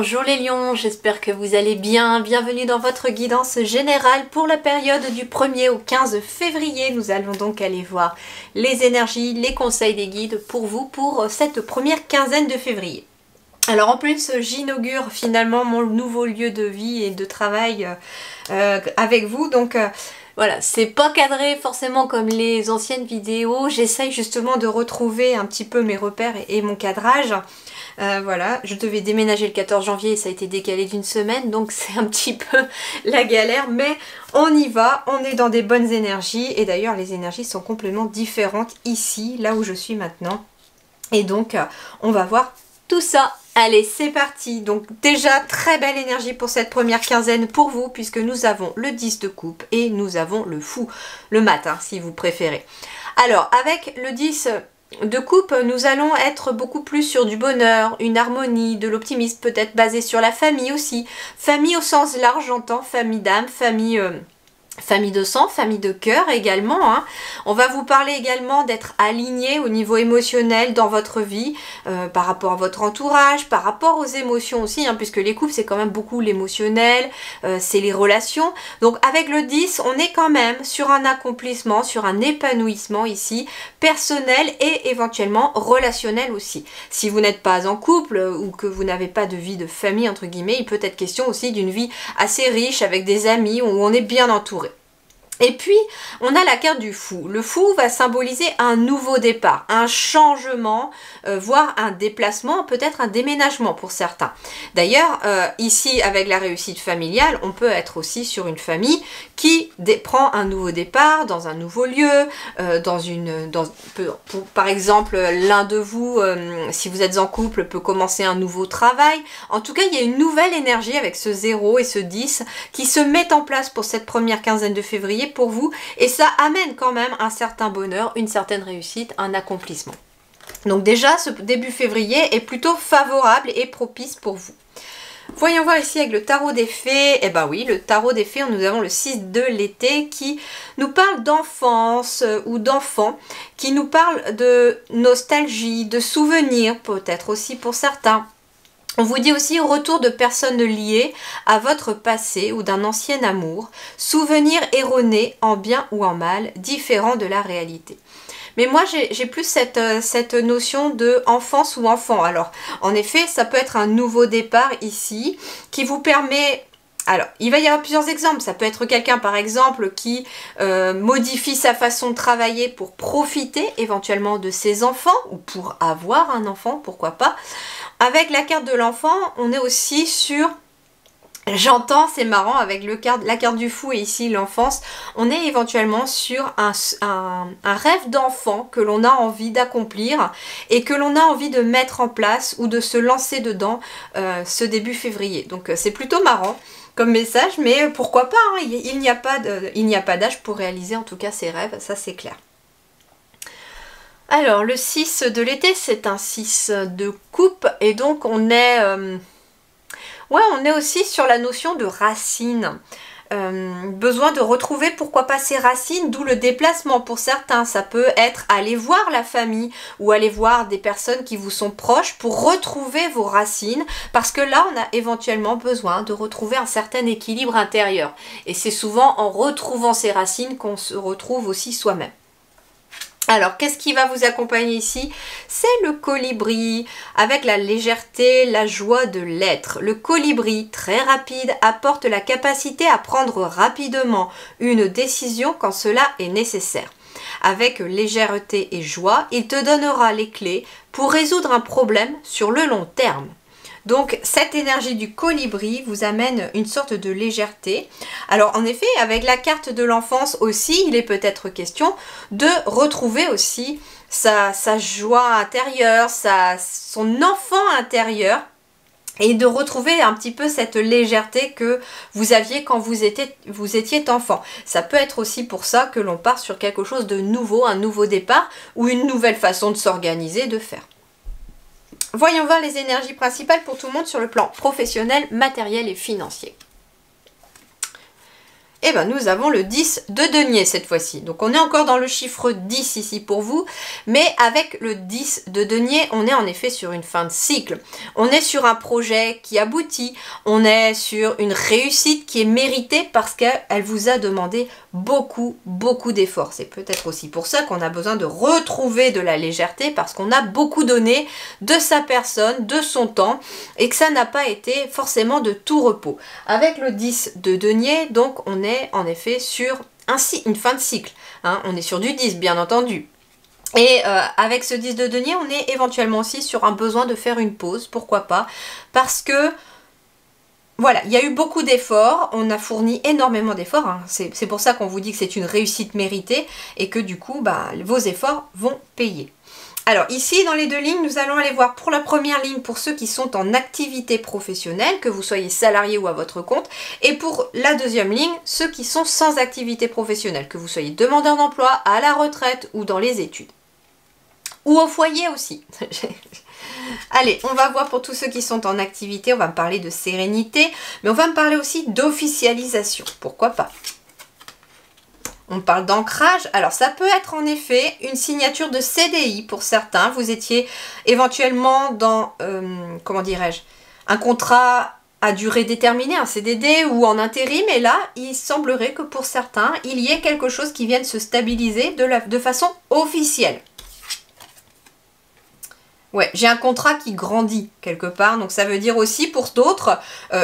Bonjour les lions, j'espère que vous allez bien. Bienvenue dans votre guidance générale pour la période du 1er au 15 février. Nous allons donc aller voir les énergies, les conseils des guides pour vous pour cette première quinzaine de février. Alors en plus, j'inaugure finalement mon nouveau lieu de vie et de travail avec vous. Donc voilà, c'est pas cadré forcément comme les anciennes vidéos. J'essaye justement de retrouver un petit peu mes repères et mon cadrage. Voilà, je devais déménager le 14 janvier et ça a été décalé d'une semaine, donc c'est un petit peu la galère, mais on y va, on est dans des bonnes énergies, et d'ailleurs les énergies sont complètement différentes ici, là où je suis maintenant, et donc on va voir tout ça. Allez, c'est parti. Donc déjà, très belle énergie pour cette première quinzaine pour vous, puisque nous avons le 10 de coupe et nous avons le fou, le mat, hein, si vous préférez. Alors, avec le 10 de coupe, nous allons être beaucoup plus sur du bonheur, une harmonie, de l'optimisme, peut-être basé sur la famille aussi. Famille au sens large, j'entends, famille d'âme, famille de sang, famille de cœur également, hein. On va vous parler également d'être aligné au niveau émotionnel dans votre vie, par rapport à votre entourage, par rapport aux émotions aussi, hein, puisque les couples c'est quand même beaucoup l'émotionnel, c'est les relations. Donc avec le 10, on est quand même sur un accomplissement, sur un épanouissement ici, personnel et éventuellement relationnel aussi. Si vous n'êtes pas en couple ou que vous n'avez pas de vie de famille entre guillemets, il peut être question aussi d'une vie assez riche avec des amis où on est bien entouré. Et puis, on a la carte du fou. Le fou va symboliser un nouveau départ, un changement, voire un déplacement, peut-être un déménagement pour certains. D'ailleurs, ici, avec la réussite familiale, on peut être aussi sur une famille qui prend un nouveau départ dans un nouveau lieu, par exemple, l'un de vous, si vous êtes en couple, peut commencer un nouveau travail. En tout cas, il y a une nouvelle énergie avec ce 0 et ce 10 qui se met en place pour cette première quinzaine de février pour vous, et ça amène quand même un certain bonheur, une certaine réussite, un accomplissement. Donc déjà, ce début février est plutôt favorable et propice pour vous. Voyons voir ici avec le tarot des fées. Eh ben oui, le tarot des fées, nous avons le 6 de l'été qui nous parle d'enfance ou d'enfants, qui nous parle de nostalgie, de souvenirs, peut-être aussi pour certains. On vous dit aussi retour de personnes liées à votre passé ou d'un ancien amour, souvenirs erronés en bien ou en mal, différents de la réalité. Mais moi j'ai plus cette notion de enfance ou enfant. Alors en effet ça peut être un nouveau départ ici qui vous permet... Alors, il va y avoir plusieurs exemples. Ça peut être quelqu'un, par exemple, qui modifie sa façon de travailler pour profiter éventuellement de ses enfants ou pour avoir un enfant, pourquoi pas. Avec la carte de l'enfant, on est aussi sur... J'entends, c'est marrant, avec la carte du fou et ici l'enfance, on est éventuellement sur un rêve d'enfant que l'on a envie d'accomplir et que l'on a envie de mettre en place ou de se lancer dedans ce début février. Donc c'est plutôt marrant comme message, mais pourquoi pas, hein, il n'y a pas d'âge pour réaliser en tout cas ses rêves, ça c'est clair. Alors le 6 de l'été, c'est un 6 de coupe et donc on est... on est aussi sur la notion de racines. Besoin de retrouver pourquoi pas ses racines, d'où le déplacement pour certains. Ça peut être aller voir la famille ou aller voir des personnes qui vous sont proches pour retrouver vos racines, parce que là on a éventuellement besoin de retrouver un certain équilibre intérieur. Et c'est souvent en retrouvant ses racines qu'on se retrouve aussi soi-même. Alors, qu'est-ce qui va vous accompagner ici? C'est le colibri, avec la légèreté, la joie de l'être. Le colibri, très rapide, apporte la capacité à prendre rapidement une décision quand cela est nécessaire. Avec légèreté et joie, il te donnera les clés pour résoudre un problème sur le long terme. Donc cette énergie du colibri vous amène une sorte de légèreté. Alors en effet, avec la carte de l'enfance aussi, il est peut-être question de retrouver aussi sa joie intérieure, son enfant intérieur, et de retrouver un petit peu cette légèreté que vous aviez quand vous étiez enfant. Ça peut être aussi pour ça que l'on part sur quelque chose de nouveau, un nouveau départ ou une nouvelle façon de s'organiser, de faire. Voyons voir les énergies principales pour tout le monde sur le plan professionnel, matériel et financier. Et ben nous avons le 10 de denier cette fois-ci. Donc on est encore dans le chiffre 10 ici pour vous, mais avec le 10 de denier, on est en effet sur une fin de cycle. On est sur un projet qui aboutit, on est sur une réussite qui est méritée parce qu'elle vous a demandé beaucoup d'efforts. C'est peut-être aussi pour ça qu'on a besoin de retrouver de la légèreté parce qu'on a beaucoup donné de sa personne, de son temps et que ça n'a pas été forcément de tout repos. Avec le 10 de denier, donc on est en effet sur une fin de cycle. Hein. On est sur du 10 bien entendu. Et avec ce 10 de denier, on est éventuellement aussi sur un besoin de faire une pause, pourquoi pas, parce que voilà, il y a eu beaucoup d'efforts, on a fourni énormément d'efforts, hein. C'est pour ça qu'on vous dit que c'est une réussite méritée et que du coup, bah, vos efforts vont payer. Alors ici, dans les deux lignes, nous allons aller voir pour la première ligne, pour ceux qui sont en activité professionnelle, que vous soyez salarié ou à votre compte, et pour la deuxième ligne, ceux qui sont sans activité professionnelle, que vous soyez demandeur d'emploi, à la retraite ou dans les études. Ou au foyer aussi. Allez, on va voir pour tous ceux qui sont en activité, on va me parler de sérénité, mais on va me parler aussi d'officialisation, pourquoi pas. On parle d'ancrage, alors ça peut être en effet une signature de CDI pour certains, vous étiez éventuellement dans, comment dirais-je, un contrat à durée déterminée, un CDD ou en intérim, et là, il semblerait que pour certains, il y ait quelque chose qui vienne se stabiliser de façon officielle. Ouais, j'ai un contrat qui grandit quelque part, donc ça veut dire aussi pour d'autres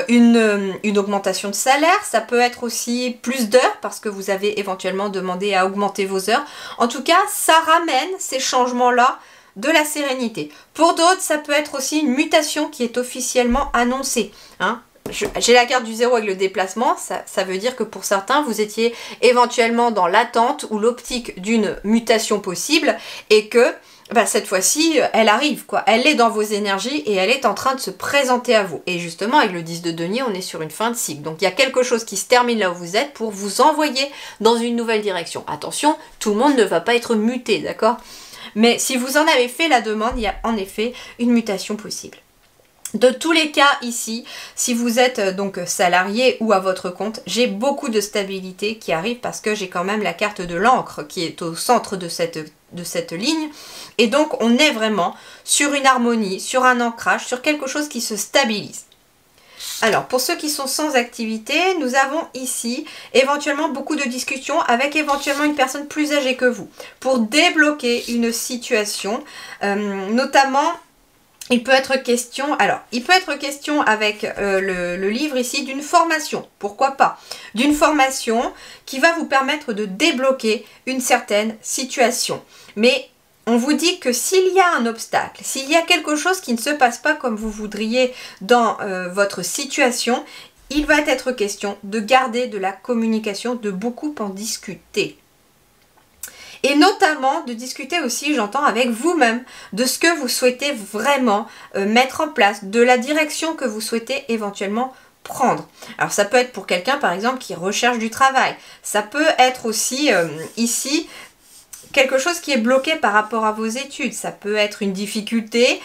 une augmentation de salaire, ça peut être aussi plus d'heures parce que vous avez éventuellement demandé à augmenter vos heures. En tout cas, ça ramène ces changements-là de la sérénité. Pour d'autres, ça peut être aussi une mutation qui est officiellement annoncée. Hein. J'ai la carte du 0 avec le déplacement, ça veut dire que pour certains, vous étiez éventuellement dans l'attente ou l'optique d'une mutation possible et que bah, cette fois-ci, elle arrive, quoi. Elle est dans vos énergies et elle est en train de se présenter à vous. Et justement, avec le 10 de denier, on est sur une fin de cycle. Donc, il y a quelque chose qui se termine là où vous êtes pour vous envoyer dans une nouvelle direction. Attention, tout le monde ne va pas être muté, d'accord? Mais si vous en avez fait la demande, il y a en effet une mutation possible. De tous les cas ici, si vous êtes donc salarié ou à votre compte, j'ai beaucoup de stabilité qui arrive parce que j'ai quand même la carte de l'encre qui est au centre de cette ligne. Et donc on est vraiment sur une harmonie, sur un ancrage, sur quelque chose qui se stabilise. Alors pour ceux qui sont sans activité, nous avons ici éventuellement beaucoup de discussions avec éventuellement une personne plus âgée que vous pour débloquer une situation, notamment... Il peut être question avec le livre ici d'une formation, pourquoi pas, d'une formation qui va vous permettre de débloquer une certaine situation. Mais on vous dit que s'il y a un obstacle, s'il y a quelque chose qui ne se passe pas comme vous voudriez dans votre situation, il va être question de garder de la communication, de beaucoup en discuter. Et notamment de discuter aussi, j'entends, avec vous-même de ce que vous souhaitez vraiment mettre en place, de la direction que vous souhaitez éventuellement prendre. Alors ça peut être pour quelqu'un par exemple qui recherche du travail. Ça peut être aussi ici quelque chose qui est bloqué par rapport à vos études. Ça peut être une difficulté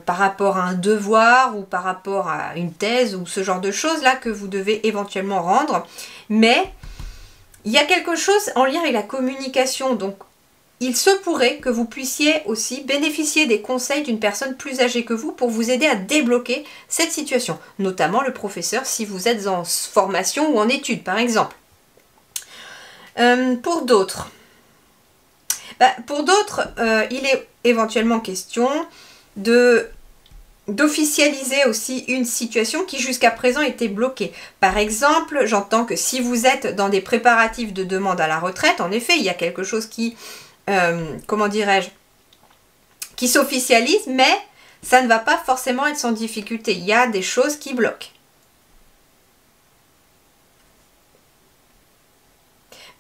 par rapport à un devoir ou par rapport à une thèse ou ce genre de choses là que vous devez éventuellement rendre. Mais il y a quelque chose en lien avec la communication, donc il se pourrait que vous puissiez aussi bénéficier des conseils d'une personne plus âgée que vous pour vous aider à débloquer cette situation, notamment le professeur si vous êtes en formation ou en études par exemple. Pour d'autres, il est éventuellement question d'officialiser aussi une situation qui jusqu'à présent était bloquée. Par exemple, j'entends que si vous êtes dans des préparatifs de demande à la retraite, en effet, il y a quelque chose qui, comment dirais-je, qui s'officialise, mais ça ne va pas forcément être sans difficulté. Il y a des choses qui bloquent.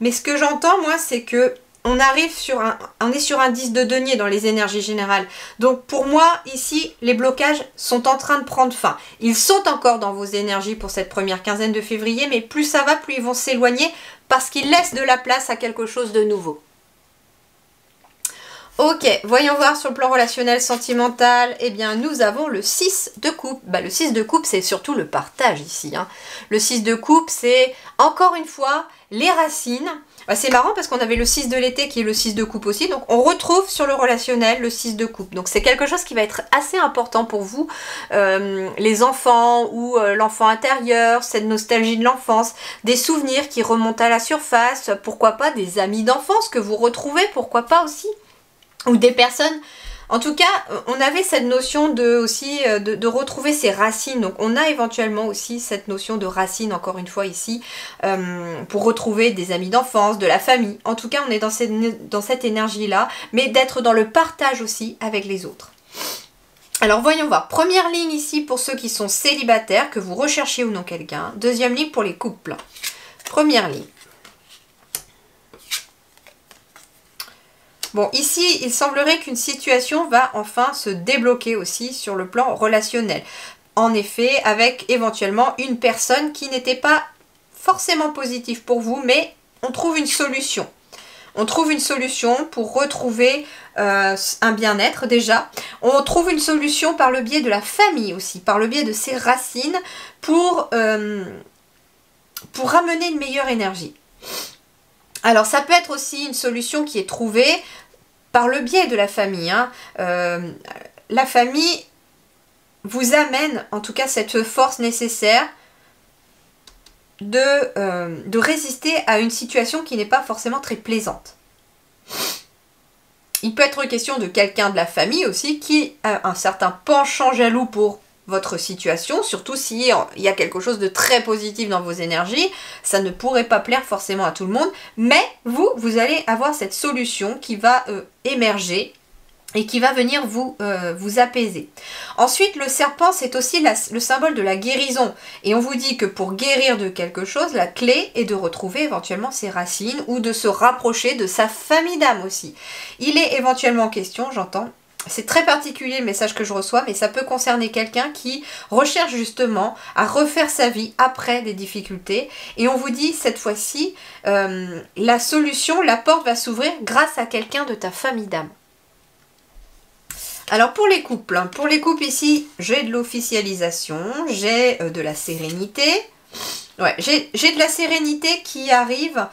Mais ce que j'entends, moi, c'est que on est sur un 10 de denier dans les énergies générales. Donc pour moi, ici, les blocages sont en train de prendre fin. Ils sont encore dans vos énergies pour cette première quinzaine de février, mais plus ça va, plus ils vont s'éloigner parce qu'ils laissent de la place à quelque chose de nouveau. Ok, voyons voir sur le plan relationnel, sentimental. Eh bien, nous avons le 6 de coupe. Bah, le 6 de coupe, c'est surtout le partage ici. Hein. Le 6 de coupe, c'est encore une fois les racines. Bah, c'est marrant parce qu'on avait le 6 de l'été qui est le 6 de coupe aussi. Donc, on retrouve sur le relationnel le 6 de coupe. Donc, c'est quelque chose qui va être assez important pour vous. Les enfants ou l'enfant intérieur, cette nostalgie de l'enfance, des souvenirs qui remontent à la surface. Pourquoi pas des amis d'enfance que vous retrouvez, pourquoi pas aussi. Ou des personnes, en tout cas, on avait cette notion de retrouver ses racines. Donc on a éventuellement aussi cette notion de racines, encore une fois ici, pour retrouver des amis d'enfance, de la famille. En tout cas, on est dans cette énergie-là, mais d'être dans le partage aussi avec les autres. Alors voyons voir. Première ligne ici pour ceux qui sont célibataires, que vous recherchez ou non quelqu'un. Deuxième ligne pour les couples. Première ligne. Bon, ici, il semblerait qu'une situation va enfin se débloquer aussi sur le plan relationnel. En effet, avec éventuellement une personne qui n'était pas forcément positive pour vous, mais on trouve une solution. On trouve une solution pour retrouver un bien-être déjà. On trouve une solution par le biais de la famille aussi, par le biais de ses racines pour ramener une meilleure énergie. Alors, ça peut être aussi une solution qui est trouvée par le biais de la famille. Hein. La famille vous amène, en tout cas, cette force nécessaire de résister à une situation qui n'est pas forcément très plaisante. Il peut être question de quelqu'un de la famille aussi qui a un certain penchant jaloux pour votre situation, surtout si il y a quelque chose de très positif dans vos énergies, ça ne pourrait pas plaire forcément à tout le monde, mais vous allez avoir cette solution qui va émerger et qui va venir vous apaiser. Ensuite, le serpent, c'est aussi le symbole de la guérison. Et on vous dit que pour guérir de quelque chose, la clé est de retrouver éventuellement ses racines ou de se rapprocher de sa famille d'âme aussi. Il est éventuellement question, j'entends, c'est très particulier le message que je reçois, mais ça peut concerner quelqu'un qui recherche justement à refaire sa vie après des difficultés. Et on vous dit cette fois-ci, la solution, la porte va s'ouvrir grâce à quelqu'un de ta famille d'âme. Alors pour les couples ici, j'ai de l'officialisation, j'ai de la sérénité. Ouais, j'ai de la sérénité qui arrive,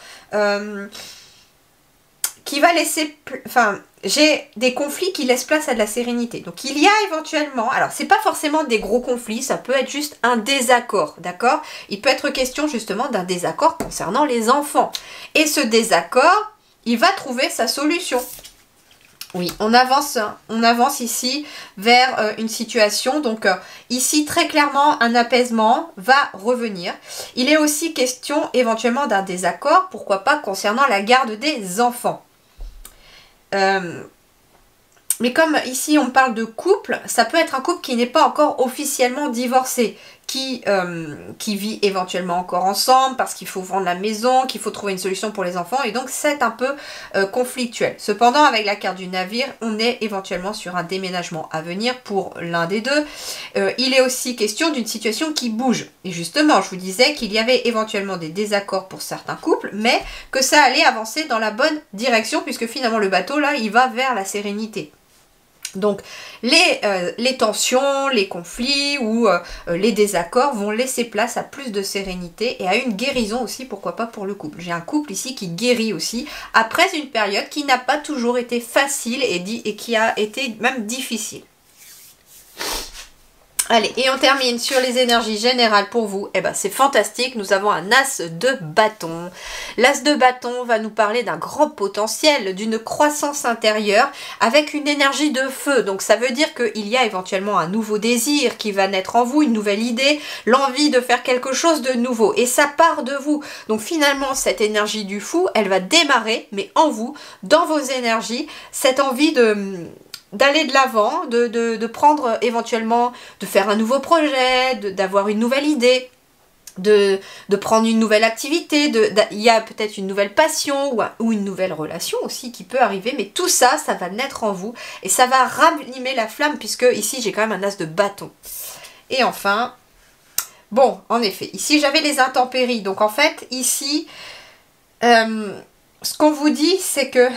qui va laisser... Enfin, j'ai des conflits qui laissent place à de la sérénité. Donc il y a éventuellement... Alors c'est pas forcément des gros conflits, ça peut être juste un désaccord, d'accord? Il peut être question justement d'un désaccord concernant les enfants. Et ce désaccord, il va trouver sa solution. Oui, on avance ici vers une situation, donc ici très clairement un apaisement va revenir. Il est aussi question éventuellement d'un désaccord, pourquoi pas concernant la garde des enfants. Mais comme ici on parle de couple, ça peut être un couple qui n'est pas encore officiellement divorcé, qui vit éventuellement encore ensemble parce qu'il faut vendre la maison, qu'il faut trouver une solution pour les enfants et donc c'est un peu conflictuel. Cependant avec la carte du navire, on est éventuellement sur un déménagement à venir pour l'un des deux. Il est aussi question d'une situation qui bouge. Et justement, je vous disais qu'il y avait éventuellement des désaccords pour certains couples, mais que ça allait avancer dans la bonne direction puisque finalement le bateau là, il va vers la sérénité. Donc les tensions, les conflits ou les désaccords vont laisser place à plus de sérénité et à une guérison aussi, pourquoi pas pour le couple. J'ai un couple ici qui guérit aussi après une période qui n'a pas toujours été facile et qui a été même difficile. Allez, et on termine sur les énergies générales pour vous. Eh ben, c'est fantastique, nous avons un as de bâton. L'as de bâton va nous parler d'un grand potentiel, d'une croissance intérieure avec une énergie de feu. Donc ça veut dire qu'il y a éventuellement un nouveau désir qui va naître en vous, une nouvelle idée, l'envie de faire quelque chose de nouveau. Et ça part de vous. Donc finalement, cette énergie du fou, elle va démarrer, mais en vous, dans vos énergies, cette envie d'aller de l'avant, de prendre éventuellement, de faire un nouveau projet, d'avoir une nouvelle idée, de prendre une nouvelle activité, il y a peut-être une nouvelle passion ou une nouvelle relation aussi qui peut arriver, mais tout ça, ça va naître en vous et ça va ranimer la flamme puisque ici j'ai quand même un as de bâton. Et enfin, bon, en effet, ici j'avais les intempéries, donc en fait ici, ce qu'on vous dit c'est que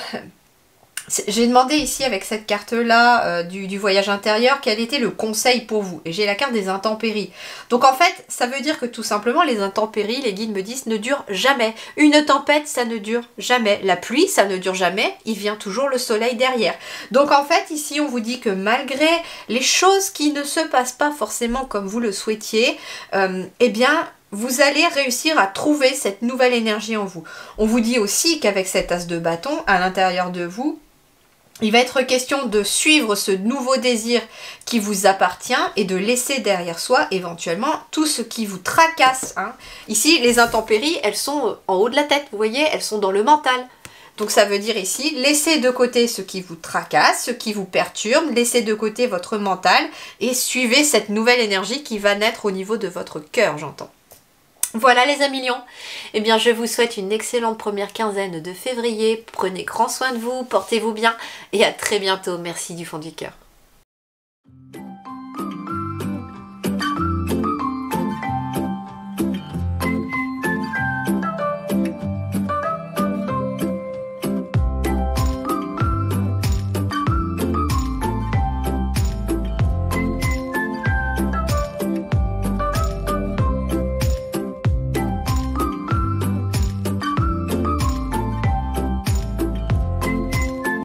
J'ai demandé ici avec cette carte-là du voyage intérieur quel était le conseil pour vous. Et j'ai la carte des intempéries. Donc en fait, ça veut dire que tout simplement les intempéries, les guides me disent, ne durent jamais. Une tempête, ça ne dure jamais. La pluie, ça ne dure jamais. Il vient toujours le soleil derrière. Donc en fait, ici, on vous dit que malgré les choses qui ne se passent pas forcément comme vous le souhaitiez, eh bien, vous allez réussir à trouver cette nouvelle énergie en vous. On vous dit aussi qu'avec cet as de bâton, à l'intérieur de vous, il va être question de suivre ce nouveau désir qui vous appartient et de laisser derrière soi éventuellement tout ce qui vous tracasse. Hein. Ici, les intempéries, elles sont en haut de la tête, vous voyez, elles sont dans le mental. Donc ça veut dire ici, laissez de côté ce qui vous tracasse, ce qui vous perturbe, laissez de côté votre mental et suivez cette nouvelle énergie qui va naître au niveau de votre cœur, j'entends. Voilà les amis lions, eh bien je vous souhaite une excellente première quinzaine de février, prenez grand soin de vous, portez-vous bien et à très bientôt, merci du fond du cœur.